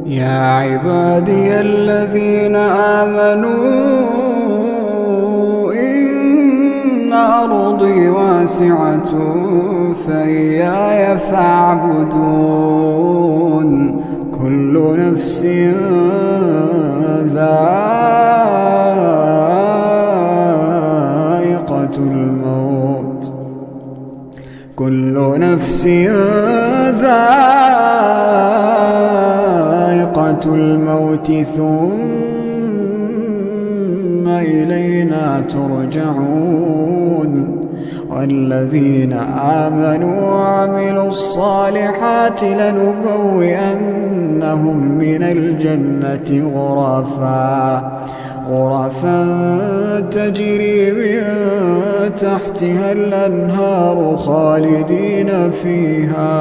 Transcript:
يا عبادي الذين آمنوا إن أرضي واسعة فإياي فاعبدون. كل نفس ذائقة الموت، كل نفس ذائقة الموت ثم إلينا ترجعون. والذين آمنوا وعملوا الصالحات لنبوئنهم من الجنة غرفا تجري من تحتها الأنهار خالدين فيها.